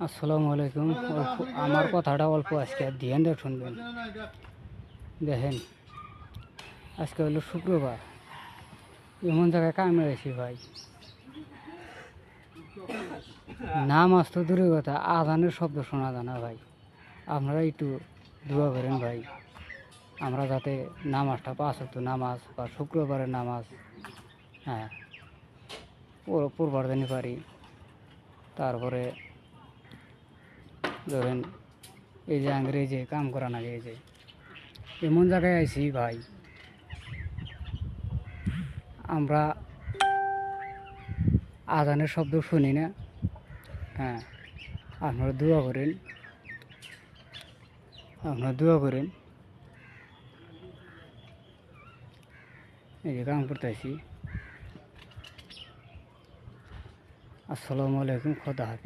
আসসালামু আলাইকুম। আমার কথাটা অল্প আজকে ধ্যান দিয়ে শুনবেন। দেখেন, আজকে হলো শুক্রবার, এমন জায়গায় কামে আছি ভাই, নামাজ তো দূরের কথা, আজানের শব্দ শোনা যায় না ভাই। আপনারা একটু দোয়া করেন ভাই, আমরা যাতে নামাজটা পাঁচ ওয়াক্ত নামাজ বা শুক্রবারের নামাজ, হ্যাঁ, পড়বার জানি পারি। তারপরে ধরেন এই যে আংরেজে কাম করা না, এই যে এমন জায়গায় আইছি ভাই, আমরা আজানের শব্দ শুনি না। হ্যাঁ, আপনারা দোয়া করেন, এই যে কাম করতেছি। আসসালামু আলাইকুম, খোদা হাফিজ।